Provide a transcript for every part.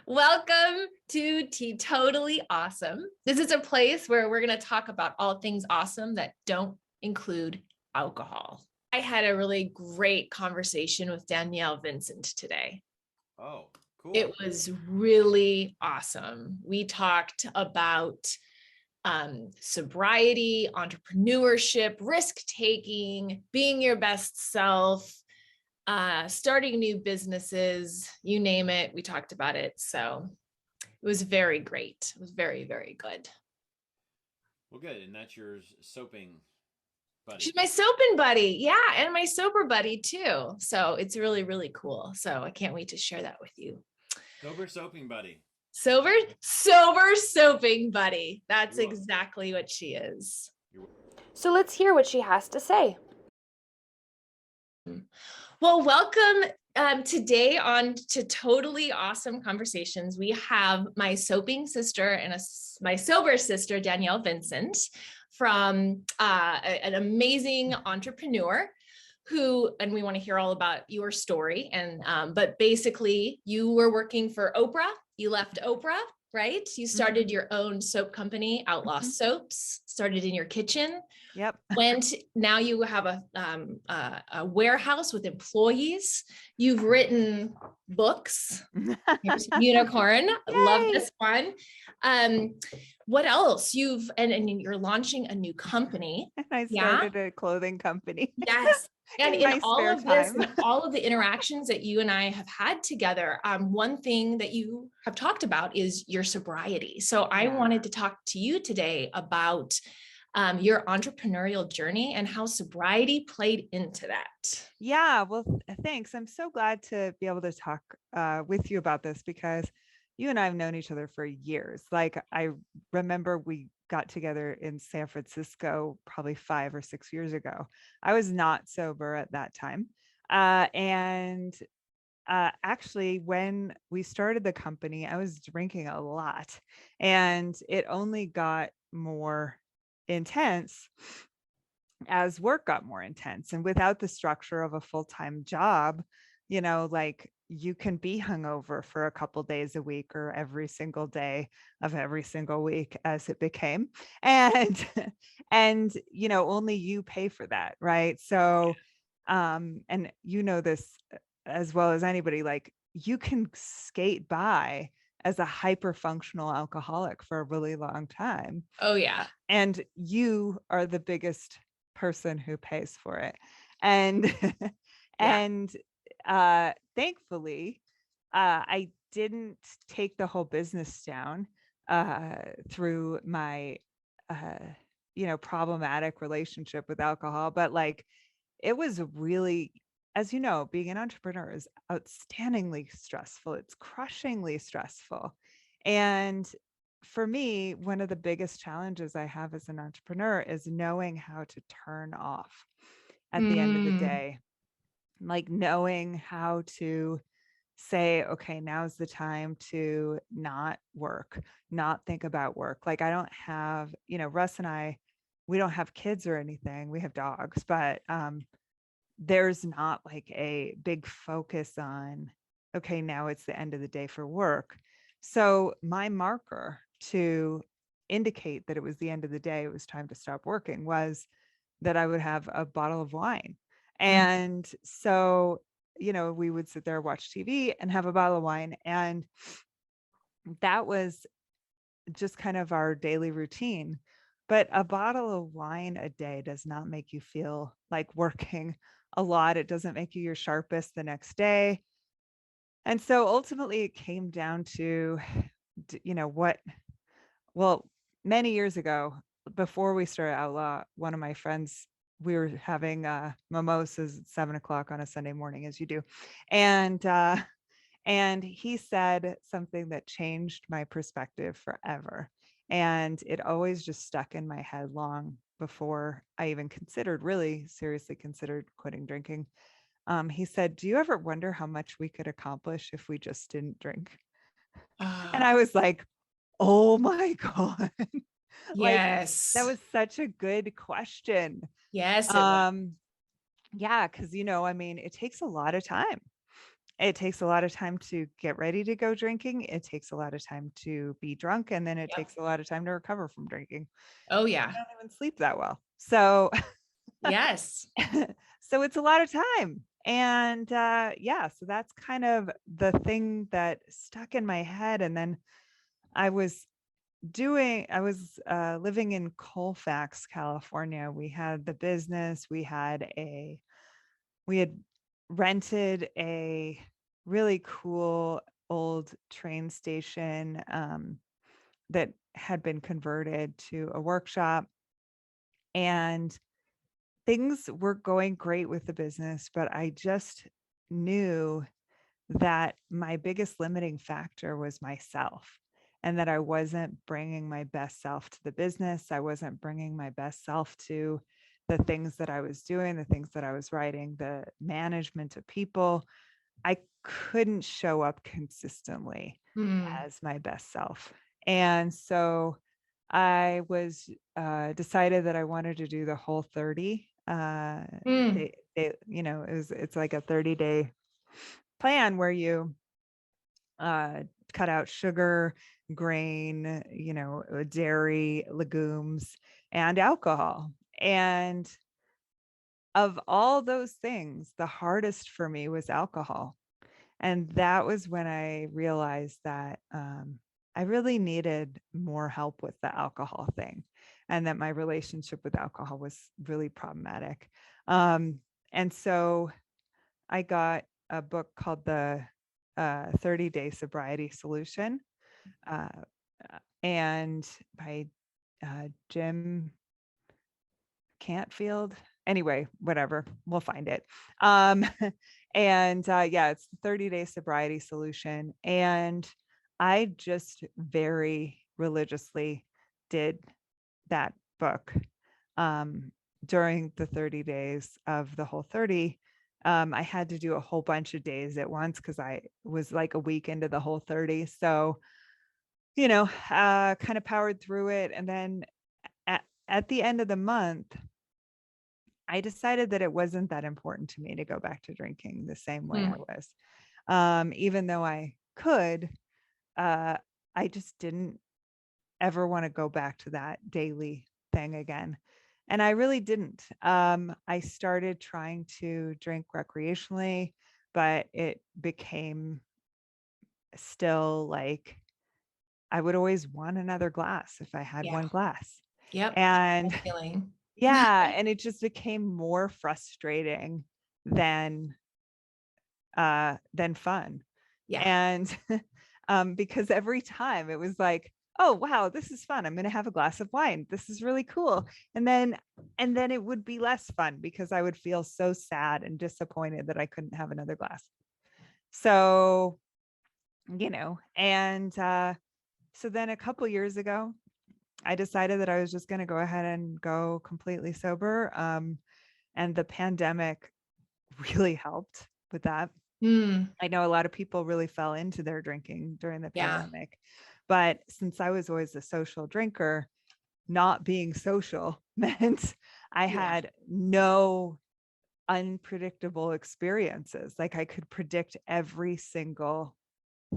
Welcome to Teetotally Awesome. This is a place where we're going to talk about all things awesome that don't include alcohol. I had a really great conversation with Danielle Vincent today. Oh, cool. It was really awesome. We talked about sobriety, entrepreneurship, risk-taking, being your best self, starting new businesses, you name it. We talked about it. So it was very great. It was very, very good. Well, good. And that's your soaping buddy. She's my soaping buddy. Yeah. And my sober buddy too. So it's really, really cool. So I can't wait to share that with you. Sober soaping buddy. Sober soaping buddy. That's exactly what she is. So let's hear what she has to say. Well, welcome today on Teetotally Awesome Conversations. We have my soaping sister and my sober sister, Danielle Vincent, from an amazing entrepreneur and we want to hear all about your story. But basically you were working for Oprah. You left Oprah, right? You started your own soap company, Outlaw Soaps, started in your kitchen. Yep. Now you have a warehouse with employees. You've written books. Unicorn. Love this one. What else? And you're launching a new company. And I started a clothing company. Yes. And in all of this, time. all of the interactions that you and I have had together, one thing that you have talked about is your sobriety. So I wanted to talk to you today about your entrepreneurial journey and how sobriety played into that. Yeah, well, thanks. I'm so glad to be able to talk with you about this because you and I have known each other for years. Like I remember we got together in San Francisco probably 5 or 6 years ago. I was not sober at that time. Actually, when we started the company, I was drinking a lot and it only got more intense as work got more intense. And without the structure of a full-time job, like you can be hungover for a couple days a week or every single day of every single week as it became. And only you pay for that. Right. So, and this as well as anybody, like you can skate by as a hyper functional alcoholic for a really long time. Oh yeah. And you are the biggest person who pays for it. And, thankfully, I didn't take the whole business down through my, problematic relationship with alcohol. But like, it was really, as you know, being an entrepreneur is outstandingly stressful. It's crushingly stressful. And for me, one of the biggest challenges I have as an entrepreneur is knowing how to turn off at the end of the day. Like knowing how to say, okay, now's the time to not work, not think about work. Like I don't have, Russ and I, we don't have kids or anything. We have dogs, but there's not like a big focus on, okay, now it's the end of the day for work. So my marker to indicate that it was the end of the day, it was time to stop working, was that I would have a bottle of wine. And so, we would sit there, watch TV and have a bottle of wine. And that was just kind of our daily routine. But a bottle of wine a day does not make you feel like working a lot. It doesn't make you your sharpest the next day. And so ultimately it came down to, many years ago, before we started Outlaw, one of my friends, we were having mimosas at 7:00 on a Sunday morning, as you do. And he said something that changed my perspective forever. And it always just stuck in my head long before I even really seriously considered quitting drinking. He said, "Do you ever wonder how much we could accomplish if we just didn't drink?" And I was like, oh my God. Yes. That was such a good question. Yes. Yeah, because it takes a lot of time. it takes a lot of time to get ready to go drinking. It takes a lot of time to be drunk. And then it Yep. takes a lot of time to recover from drinking. Oh I yeah. don't even sleep that well. So, Yes. so it's a lot of time. And yeah, so that's kind of the thing that stuck in my head. And then I was living in Colfax, California. We had the business, we had rented a really cool old train station that had been converted to a workshop, and things were going great with the business, but I just knew that my biggest limiting factor was myself, and that I wasn't bringing my best self to the business. I wasn't bringing my best self to the things that I was doing, the things that I was writing, the management of people. I couldn't show up consistently Mm. as my best self. And so I was decided that I wanted to do the whole 30. Mm. It's like a 30-day plan where you cut out sugar, grain, dairy, legumes, and alcohol. And of all those things, the hardest for me was alcohol. And that was when I realized that I really needed more help with the alcohol thing, and that my relationship with alcohol was really problematic. And so I got a book called the 30-Day Sobriety Solution, uh, and by Jim Cantfield. Anyway, whatever, we'll find it. Um, and yeah, it's the 30-Day Sobriety Solution. And I just very religiously did that book during the 30 days of the whole 30. I had to do a whole bunch of days at once because I was like a week into the whole 30. So, kind of powered through it. And then at the end of the month, I decided that it wasn't that important to me to go back to drinking the same way I was. Even though I could, I just didn't ever want to go back to that daily thing again. And I really didn't. I started trying to drink recreationally, but it became still like I would always want another glass if I had Yeah. one glass. Yep. And Feeling. yeah, and it just became more frustrating than fun. Yeah. And because every time it was like, oh wow, this is fun. I'm going to have a glass of wine. This is really cool. And then it would be less fun because I would feel so sad and disappointed that I couldn't have another glass. So, and so then a couple years ago, I decided that I was just going to go ahead and go completely sober. And the pandemic really helped with that. Mm. I know a lot of people really fell into their drinking during the Yeah. pandemic, but since I was always a social drinker, not being social meant I had no unpredictable experiences. Like I could predict every single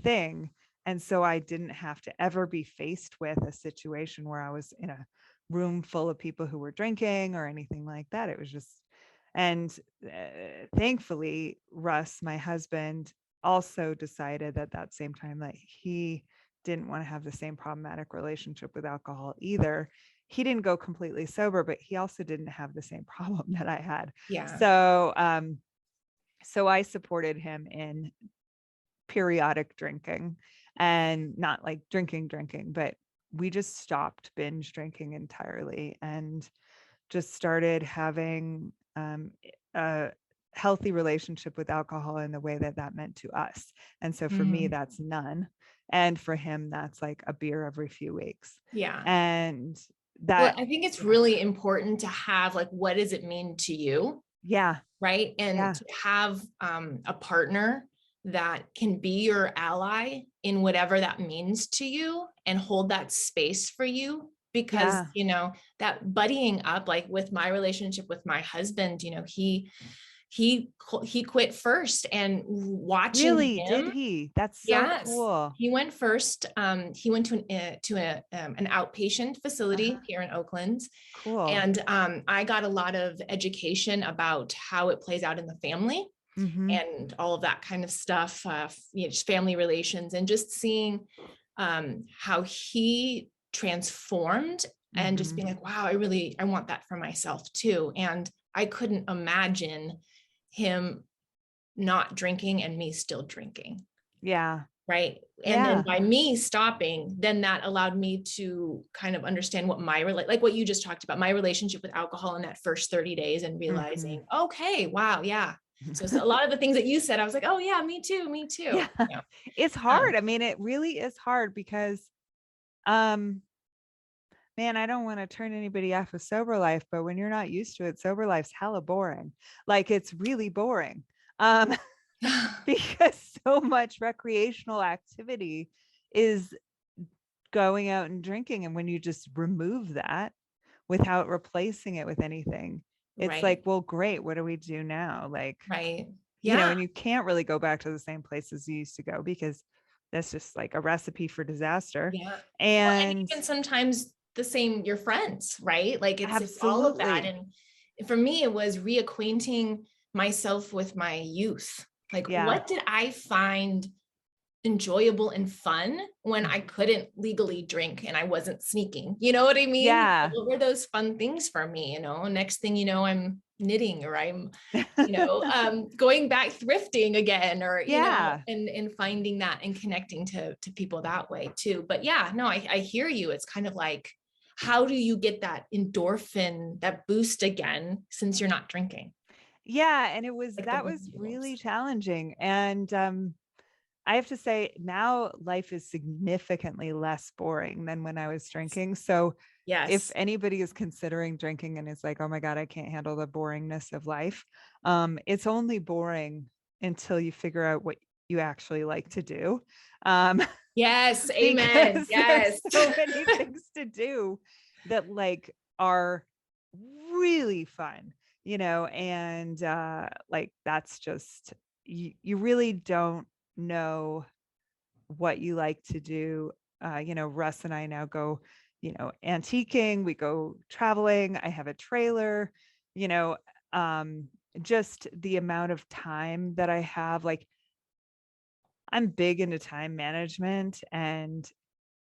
thing. And so I didn't have to ever be faced with a situation where I was in a room full of people who were drinking or anything like that. It was just, and thankfully, Russ, my husband, also decided at that same time that he didn't want to have the same problematic relationship with alcohol either. He didn't go completely sober, but he also didn't have the same problem that I had. Yeah. So I supported him in periodic drinking, and not like drinking, but we just stopped binge drinking entirely and just started having a healthy relationship with alcohol in the way that that meant to us. And so for me, that's none. And for him, that's like a beer every few weeks. Yeah. And Well, I think it's really important to have like, what does it mean to you? Yeah. Right. And to have a partner that can be your ally in whatever that means to you and hold that space for you. Because, that buddying up, like with my relationship with my husband, he he quit first, and watching Really? Did him. he? That's so Yes, cool. he went first. He went to an outpatient facility here in Oakland. Cool. And I got a lot of education about how it plays out in the family and all of that kind of stuff, just family relations, and just seeing how he transformed and just being like, wow, I want that for myself too. And I couldn't imagine him not drinking and me still drinking. Yeah. Right. And then by me stopping, then that allowed me to kind of understand what like what you just talked about, my relationship with alcohol in that first 30 days, and realizing, okay, wow. Yeah. So a lot of the things that you said, I was like, oh yeah, me too. Yeah. It's hard. I mean, it really is hard because, man, I don't want to turn anybody off of sober life, but when you're not used to it, sober life's hella boring. Like, it's really boring. Because so much recreational activity is going out and drinking. And when you just remove that without replacing it with anything, it's like, well, great. What do we do now? Like, you know, and you can't really go back to the same places you used to go, because that's just like a recipe for disaster. And even sometimes your friends, right? Like it's all of that. And for me, it was reacquainting myself with my youth. Like, what did I find enjoyable and fun when I couldn't legally drink and I wasn't sneaking? You know what I mean? Yeah. What were those fun things for me? You know, next thing you know, I'm knitting, or I'm, going back thrifting again, or, you know, and finding that and connecting to people that way too. But yeah, no, I hear you. It's kind of like, how do you get that endorphin, that boost again, since you're not drinking? Yeah. And that was really challenging. And, I have to say, now life is significantly less boring than when I was drinking. So if anybody is considering drinking and is like, oh my God, I can't handle the boringness of life, it's only boring until you figure out what you actually like to do. Yes. Amen. Yes. So many things to do that like are really fun, you know, and like that's just, you really don't know what you like to do. You know, Russ and I now go, you know, antiquing, we go traveling. I have a trailer, you know, just the amount of time that I have, like I'm big into time management, and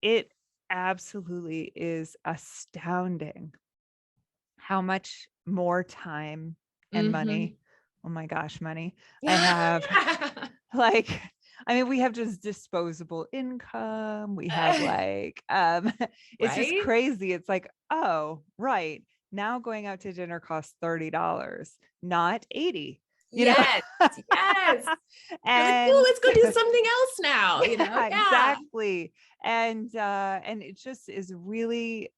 it absolutely is astounding how much more time and money, oh my gosh, money I have. Like, I mean, we have just disposable income. We have like, it's just crazy. It's like, oh, right. Now going out to dinner costs $30, not $80. Yes. And like, oh, let's go do something else now. You know? Exactly. And it just is really,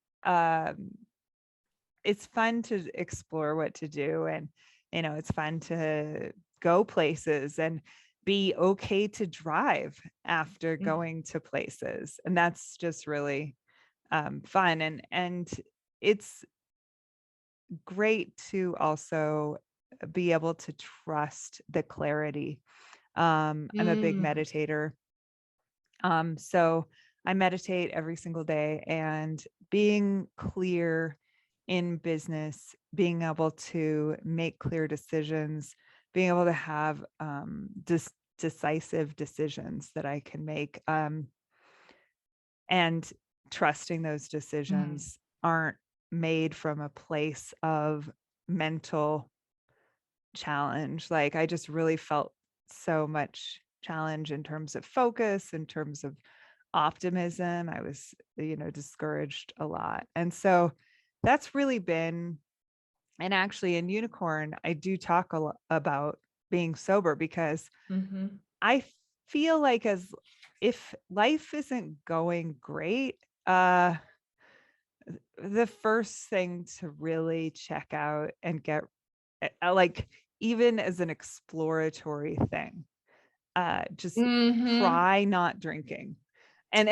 it's fun to explore what to do. And, you know, it's fun to go places and be okay to drive after going to places. And that's just really fun. And it's great to also be able to trust the clarity. I'm a big meditator. So I meditate every single day, and being clear in business, being able to make clear decisions, being able to have decisive decisions that I can make, and trusting those decisions aren't made from a place of mental challenge. Like, I just really felt so much challenge in terms of focus, in terms of optimism. I was, you know, discouraged a lot. And so that's really been, and actually in Unicorn, I do talk a lot about being sober, because I feel like if life isn't going great, the first thing to really check out and get, like, even as an exploratory thing, just try not drinking. And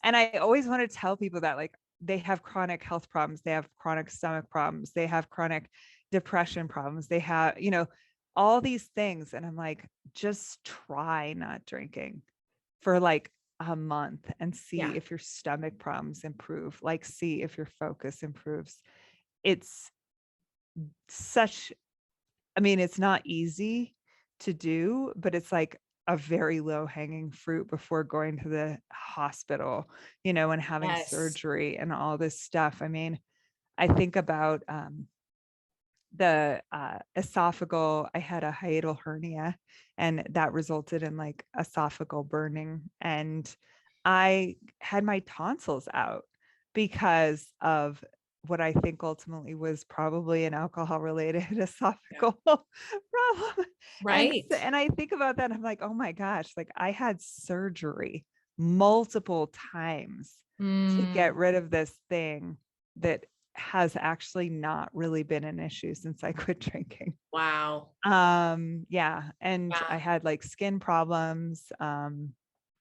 and I always want to tell people that, like, they have chronic health problems, they have chronic stomach problems, they have chronic depression problems, they have, you know, all these things. And I'm like, just try not drinking for like a month and see Yeah. if your stomach problems improve, like see if your focus improves. It's such, I mean, it's not easy to do, but it's like a very low hanging fruit before going to the hospital, and having Yes. surgery and all this stuff. I mean, I think about the esophageal, I had a hiatal hernia and that resulted in like esophageal burning. And I had my tonsils out because of what I think ultimately was probably an alcohol related esophageal problem. Right. And I think about that, and I'm like, oh my gosh, like I had surgery multiple times to get Mm, rid of this thing that has actually not really been an issue since I quit drinking. wow. Yeah. And I Yeah. had like skin problems.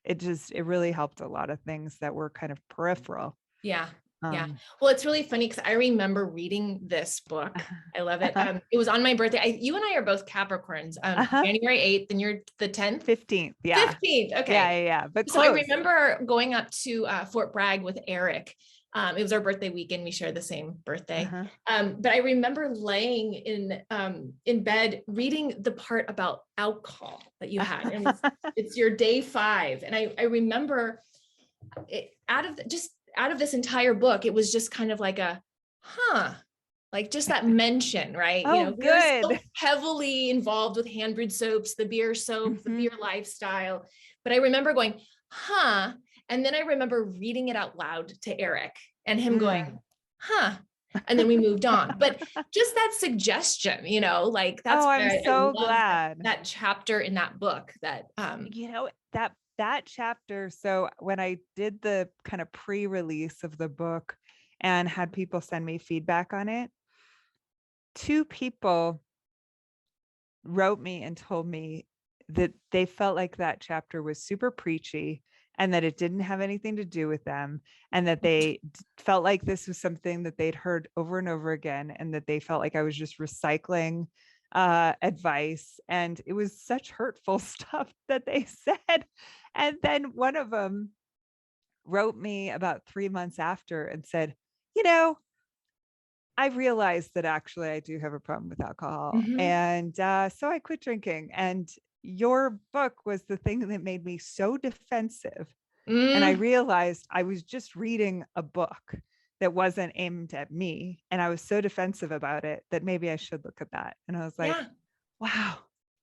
It really helped a lot of things that were kind of peripheral. Yeah. Yeah. Um, Well, it's really funny because I remember reading this book. I love it. It was on my birthday. You and I are both Capricorns. uh-huh. January 8th, and you're the 10th. 15th. Yeah. 15th. Yeah. Okay. Yeah. Yeah. But So I close. remember going up to Fort Bragg with Eric. It was our birthday weekend. We share the same birthday. Uh-huh. But I remember laying in bed reading the part about alcohol that you had, and it's your day 5. And I remember it out of this entire book, it was just kind of like like just that mention, right? Oh, We're so good. heavily involved with hand brewed soaps, the beer soap, the Mhm. beer lifestyle. But I remember going, and then I remember reading it out loud to Eric and him going, and then we moved on. But just that suggestion, like that's Oh, why I'm I so love glad. that chapter in that book that, That chapter. So when I did the kind of pre-release of the book and had people send me feedback on it, 2 people wrote me and told me that they felt like that chapter was super preachy and that it didn't have anything to do with them, and that they felt like this was something that they'd heard over and over again, and that they felt like I was just recycling advice. And it was such hurtful stuff that they said. And then one of them wrote me about 3 months after and said, you know, I realized that actually I do have a problem with alcohol. Mhm. And so I quit drinking. And your book was the thing that made me so defensive. And I Mm, realized I was just reading a book that wasn't aimed at me. And I was so defensive about it that maybe I should look at that. And I was like, yeah. wow,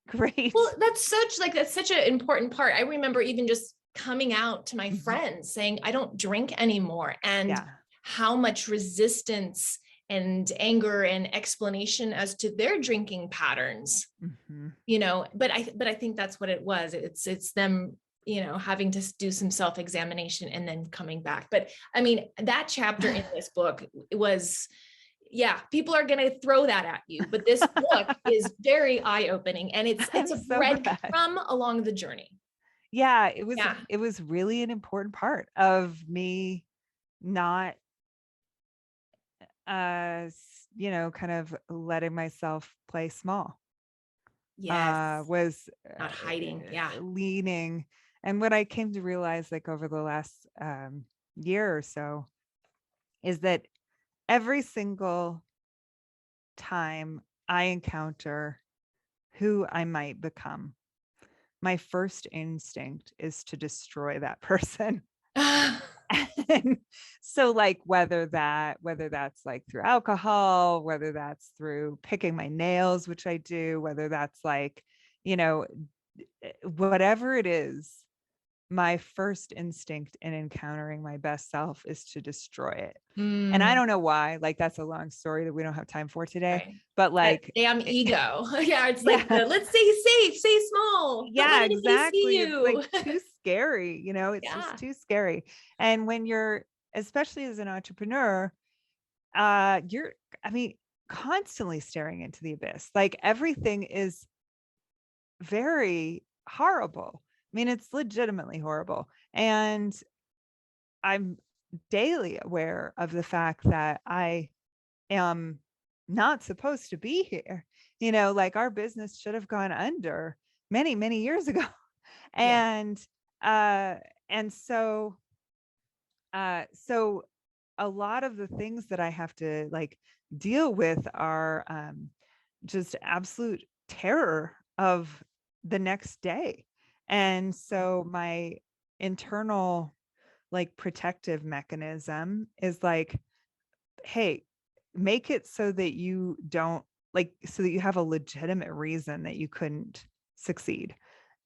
great. Well, that's such an important part. I remember even just coming out to my Mhm. friends saying, I don't drink anymore, and Yeah. how much resistance and anger and explanation as to their drinking patterns, Mhm. but I think that's what it was. It's them, having to do some self-examination and then coming back. But I mean, that chapter in this book was, yeah, people are going to throw that at you, but this book is very eye-opening, and it's I'm a so glad. breadcrumb along the journey. Yeah, Yeah. it was really an important part of me not kind of letting myself play small. Yes. Was Not hiding. Yeah. leaning. And what I came to realize like over the last year or so is that every single time I encounter who I might become, my first instinct is to destroy that person. And so like whether that's like through alcohol, whether that's through picking my nails, which I do, whether that's like, you know, whatever it is, my first instinct in encountering my best self is to destroy it. And I Mm, don't know why, like that's a long story that we don't have time for today, right. but That like damn ego. Yeah. It's like yeah, let's stay safe, stay small. Don't yeah, let anybody see exactly. It's like you. too scary, it's just Yeah. too scary. And when you're, especially as an entrepreneur, you're, I mean, constantly staring into the abyss. Like everything is very horrible. I mean, it's legitimately horrible. And I'm daily aware of the fact that I am not supposed to be here. like our business should have gone under many, many years ago. And, so a lot of the things that I have to like deal with are just absolute terror of the next day. And so my internal like protective mechanism is like, hey, make it so that you don't like, so that you have a legitimate reason that you couldn't succeed.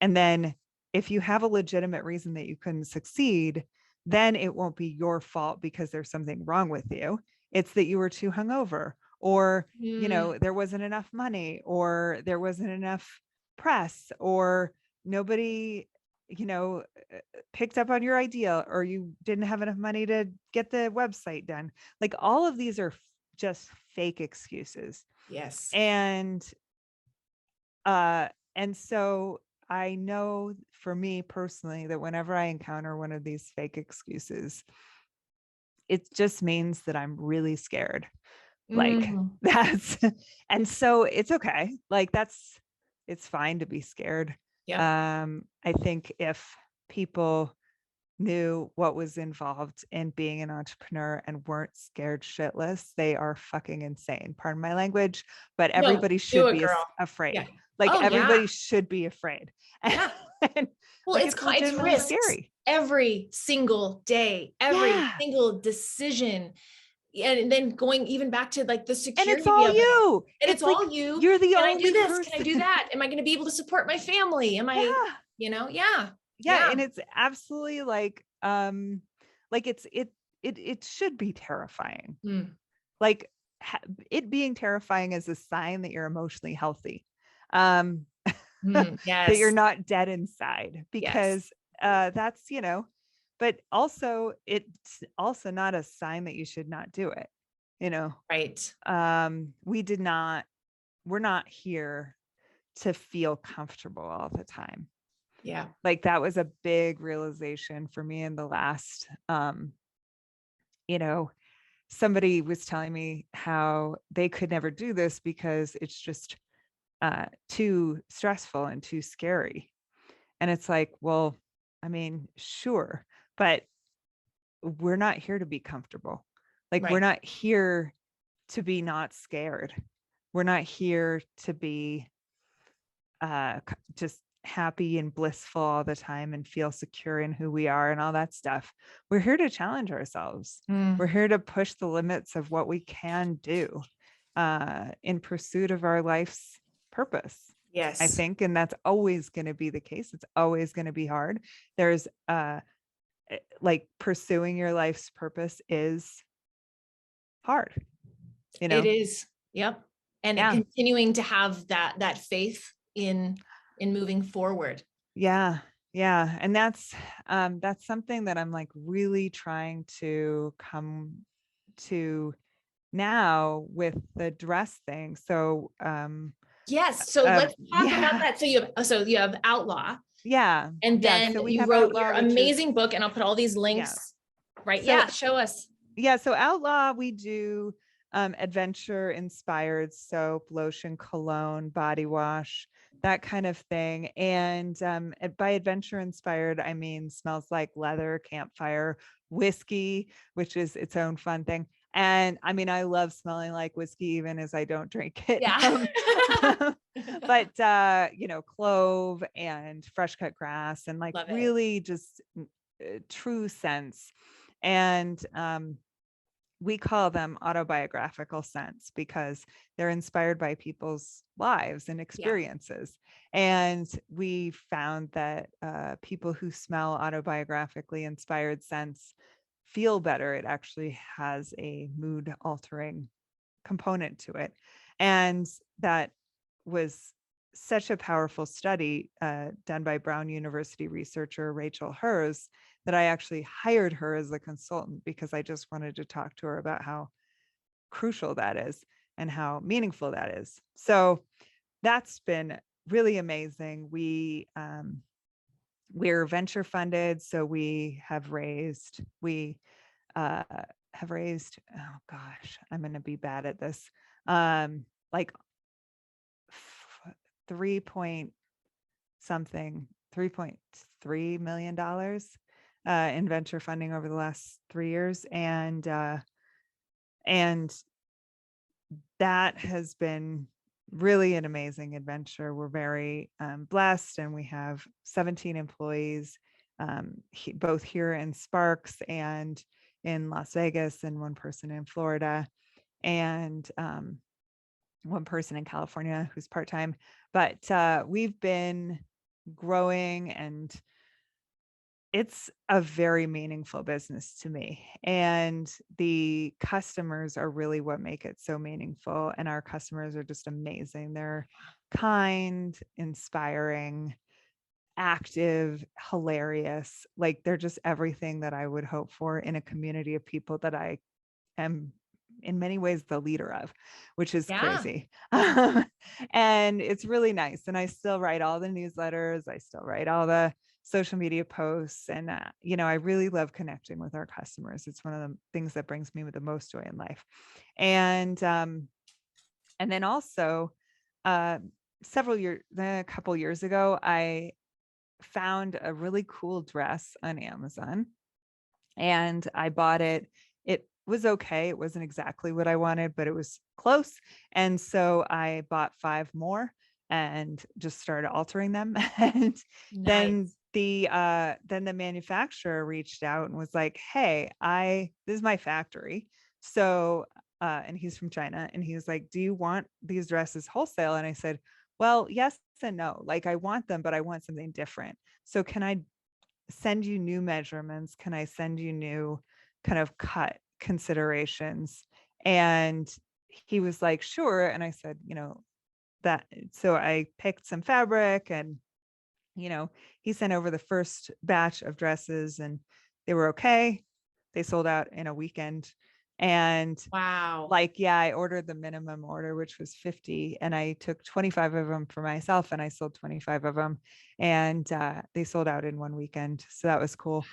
And then if you have a legitimate reason that you couldn't succeed, then it won't be your fault because there's something wrong with you. It's that you were too hungover, or, there wasn't enough money, or there wasn't enough press, or nobody, picked up on your idea, or you didn't have enough money to get the website done. Like all of these are just fake excuses. Yes. And so I know for me personally that whenever I encounter one of these fake excuses, it just means that I'm really scared. Like that's, and so it's okay. Like it's fine to be scared. Yeah. I think if people knew what was involved in being an entrepreneur and weren't scared shitless, they are fucking insane. Pardon my language, but everybody should be afraid. Yeah. Like Oh, everybody yeah. should be afraid. Yeah. And, Well, like, it's legitimately risks scary. every single day, every single decision. And then going even back to like the security. And it's all you. And it's like, all you. You're the Can only I do this? person. Can I do that? Am I going to be able to support my family? Am I, Yeah. And it's absolutely like it should be terrifying. Like it being terrifying is a sign that you're emotionally healthy. That you're not dead inside, because that's, but also it's also not a sign that you should not do it. Right. We're not here to feel comfortable all the time. Yeah. Like that was a big realization for me in the last, somebody was telling me how they could never do this because it's just too stressful and too scary. And it's like, well, I mean, sure, but we're not here to be comfortable. Like we're not here to be not scared. We're not here to be just happy and blissful all the time and feel secure in who we are and all that stuff. We're here to challenge ourselves. We're here to push the limits of what we can do in pursuit of our life's purpose. Yes. I think, and that's always going to be the case. It's always going to be hard. There's like pursuing your life's purpose is hard. It is. Yep. And continuing to have that faith in moving forward. Yeah. And that's something that I'm like really trying to come to now with the dress thing. So, yes. So let's talk about that. So you have Outlaw. Yeah. And then you wrote Outlaw, your amazing book, and I'll put all these links. Right. So, show us. Yeah. So Outlaw, we do adventure inspired soap, lotion, cologne, body wash, that kind of thing. And by adventure inspired, I mean smells like leather, campfire, whiskey, which is its own fun thing. And I mean, I love smelling like whiskey, even as I don't drink it. Yeah. But clove and fresh cut grass and like really just true scents. And we call them autobiographical scents because they're inspired by people's lives and experiences. And we found that people who smell autobiographically inspired scents feel better. It actually has a mood altering component to it. And that was such a powerful study done by Brown University researcher Rachel Hers that I actually hired her as a consultant because I just wanted to talk to her about how crucial that is and how meaningful that is. So that's been really amazing. We're venture funded, so we have raised, oh gosh, I'm going to be bad at this. Like $3.3 million in venture funding over the last 3 years. And that has been really an amazing adventure. We're very blessed, and we have 17 employees, both here in Sparks and in Las Vegas, and one person in Florida, and one person in California who's part-time. But we've been growing, and it's a very meaningful business to me. And the customers are really what make it so meaningful. And our customers are just amazing. They're kind, inspiring, active, hilarious. Like, they're just everything that I would hope for in a community of people that I am in many ways the leader of, which is crazy. And it's really nice. And I still write all the newsletters. I still write all the social media posts. And, I really love connecting with our customers. It's one of the things that brings me the most joy in life. And then also a couple years ago, I found a really cool dress on Amazon, and I bought it. It was okay. It wasn't exactly what I wanted, but it was close. And so I bought 5 more and just started altering them. And then the manufacturer reached out and was like, "Hey, this is my factory." So, and he's from China, and he was like, "Do you want these dresses wholesale?" And I said, "Well, yes and no. Like, I want them, but I want something different. So can I send you new measurements? Can I send you new kind of cut considerations?" And he was like, "Sure." And I said, so I picked some fabric, and, he sent over the first batch of dresses, and they were okay. They sold out in a weekend. And wow. I ordered the minimum order, which was 50, and I took 25 of them for myself, and I sold 25 of them, and they sold out in one weekend. So that was cool.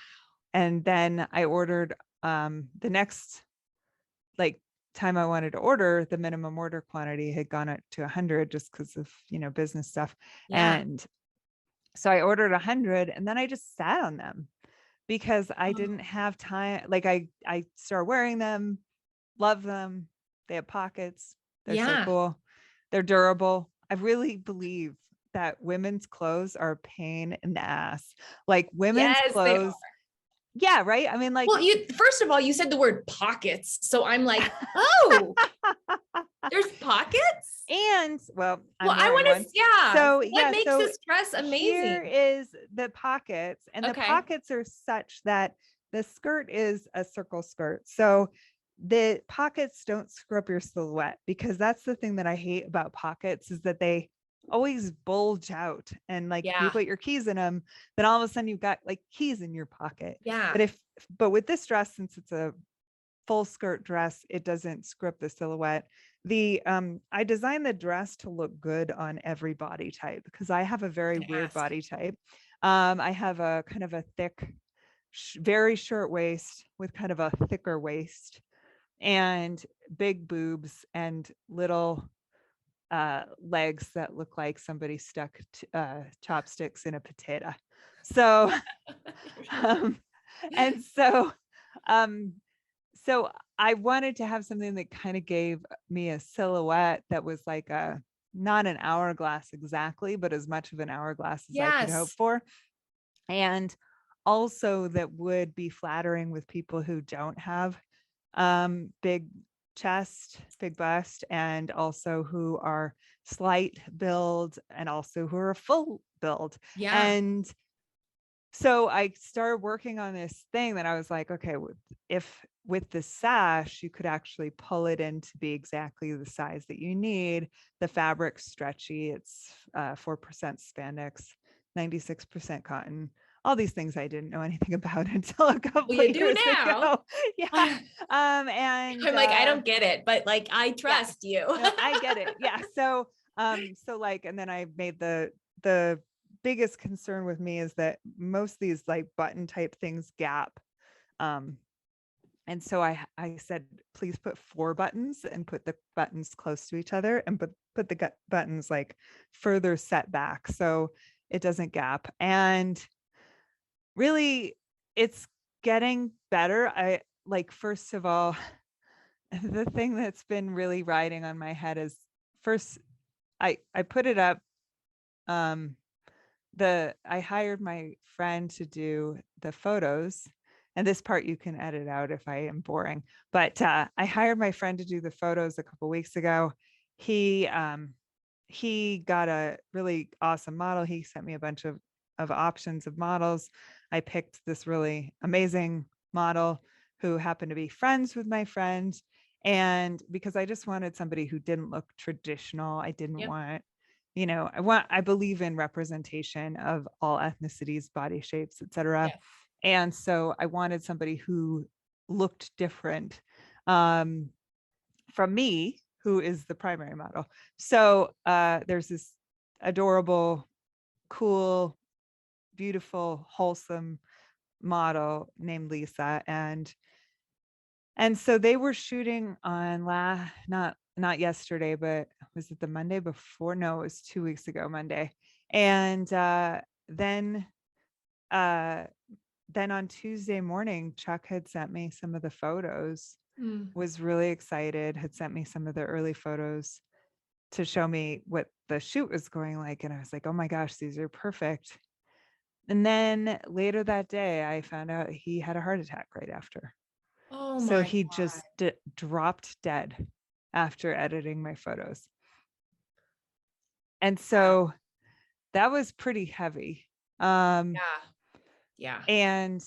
And then I ordered the next time I wanted to order, the minimum order quantity had gone up to 100 just because of, business stuff. Yeah. And so I ordered 100, and then I just sat on them because I didn't have time. Like, I started wearing them, love them. They have pockets. They're so cool. They're durable. I really believe that women's clothes are a pain in the ass. Like, women's clothes. Yeah, right. I mean, well, first of all, you said the word pockets. So I'm like, oh, there's pockets. And I want to, So what makes this dress amazing? Here is the pockets, and the pockets are such that the skirt is a circle skirt. So the pockets don't screw up your silhouette, because that's the thing that I hate about pockets, is that they always bulge out, and if you put your keys in them, then all of a sudden you've got keys in your pocket. But with this dress, since it's a full skirt dress, it doesn't screw up the silhouette. I designed the dress to look good on every body type, because I have a very weird body type. I have a kind of a thick, very short waist with kind of a thicker waist, and big boobs, and little legs that look like somebody stuck chopsticks in a potato. So, so I wanted to have something that kind of gave me a silhouette that was not an hourglass exactly, but as much of an hourglass as I could hope for. And also that would be flattering with people who don't have big chest, big bust, and also who are slight build, and also who are full build. And so I started working on this thing that I was like, okay, if with the sash, you could actually pull it in to be exactly the size that you need. The fabric's stretchy. It's 4% spandex, 96% cotton. All these things I didn't know anything about until a couple of years ago. And I'm like, I don't get it, but I trust you. No, I get it. Yeah. So, and then I made the biggest concern with me is that most of these button type things gap And so I said, please put 4 buttons and put the buttons close to each other and put the buttons like further set back so it doesn't gap. And really, it's getting better. I like, first of all, the thing that's been really riding on my head is, first, I put it up. I hired my friend to do the photos, and this part you can edit out if I am boring, but I hired my friend to do the photos a couple weeks ago. He got a really awesome model. He sent me a bunch of options of models. I picked this really amazing model who happened to be friends with my friend. And because I just wanted somebody who didn't look traditional, I didn't Yep. want, I believe in representation of all ethnicities, body shapes, etc. Yes. And so I wanted somebody who looked different from me, who is the primary model. So there's this adorable, cool, beautiful, wholesome model named Lisa. And so they were shooting on not yesterday, but was it the Monday before? No, it was 2 weeks ago, Monday. And then on Tuesday morning, Chuck had sent me some of the photos, was really excited, had sent me some of the early photos to show me what the shoot was going like. And I was like, oh my gosh, these are perfect. And then later that day, I found out he had a heart attack right after. Oh So my he God. just dropped dead after editing my photos. And so that was pretty heavy. Yeah. And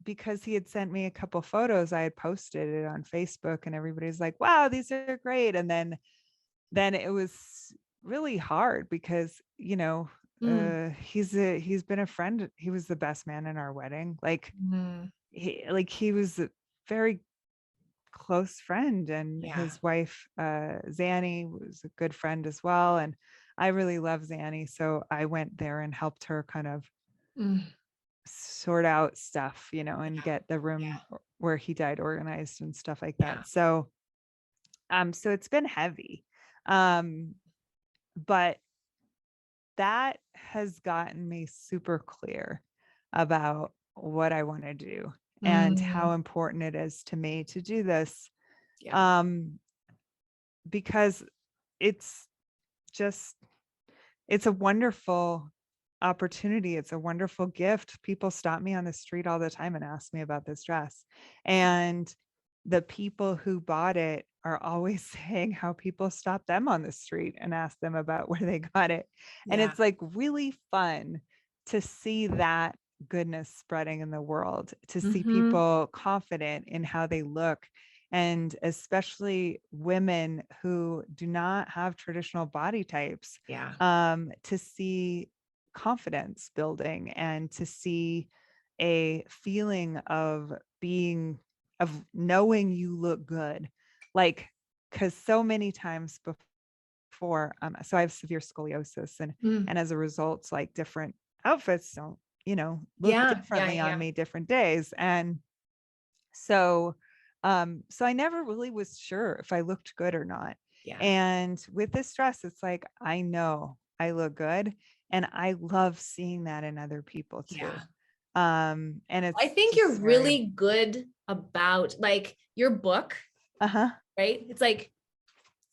because he had sent me a couple photos, I had posted it on Facebook and everybody's like, wow, these are great. And then it was really hard because, he's been a friend. He was the best man in our wedding. Like he was a very close friend, and his wife, Zanny, was a good friend as well. And I really love Zanny. So I went there and helped her kind of sort out stuff, and get the room where he died organized and stuff like that. So it's been heavy. But that has gotten me super clear about what I want to do and how important it is to me to do this. Because it's a wonderful opportunity. It's a wonderful gift. People stop me on the street all the time and ask me about this dress. And the people who bought it are always saying how people stop them on the street and ask them about where they got it. And it's like really fun to see that goodness spreading in the world, to see people confident in how they look. And especially women who do not have traditional body types, to see confidence building and to see a feeling of knowing you look good. Like, because so many times before, so I have severe scoliosis, and as a result, like different outfits don't, look differently on me different days. And so I never really was sure if I looked good or not. And with this dress, it's like, I know I look good, and I love seeing that in other people too. And it's, I think you're really good about, like, your book, right? It's like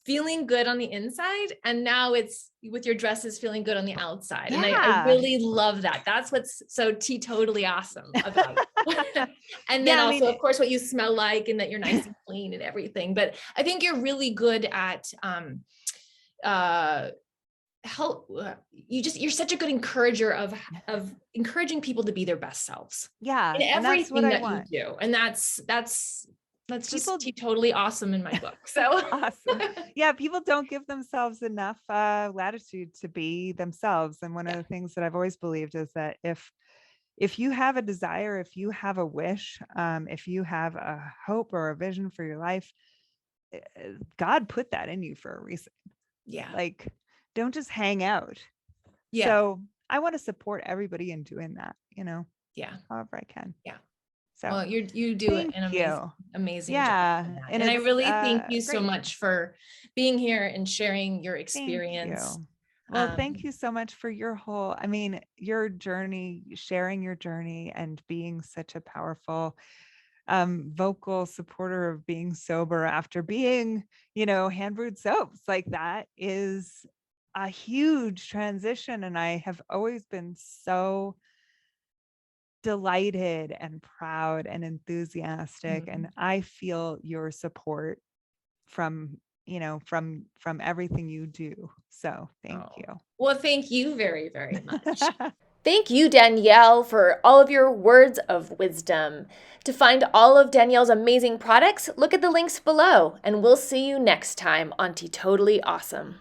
feeling good on the inside, and now it's with your dresses feeling good on the outside. And I really love that. That's what's so teetotally awesome about it. And then also, of course, what you smell like, and that you're nice and clean and everything. But I think you're really good at you're such a good encourager of encouraging people to be their best selves. In everything that you do. And that's just totally awesome in my book. So awesome. Yeah, people don't give themselves enough latitude to be themselves. And one of the things that I've always believed is that if you have a desire, if you have a wish, if you have a hope or a vision for your life, God put that in you for a reason. Like, don't just hang out. So I want to support everybody in doing that, however I can. So Well, you do thank an you. amazing job Yeah. on that. And And I it's really thank you so great. much for being here and sharing your Thank experience. you. Well, thank you so much for your your journey, sharing your journey and being such a powerful vocal supporter of being sober after being, hand brewed soaps. Like that is a huge transition. And I have always been so delighted and proud and enthusiastic. And I feel your support from, from everything you do. So thank Oh. you. Well, thank you very, very much. Thank you, Danielle, for all of your words of wisdom. To find all of Danielle's amazing products, look at the links below, and we'll see you next time on Teetotally Awesome.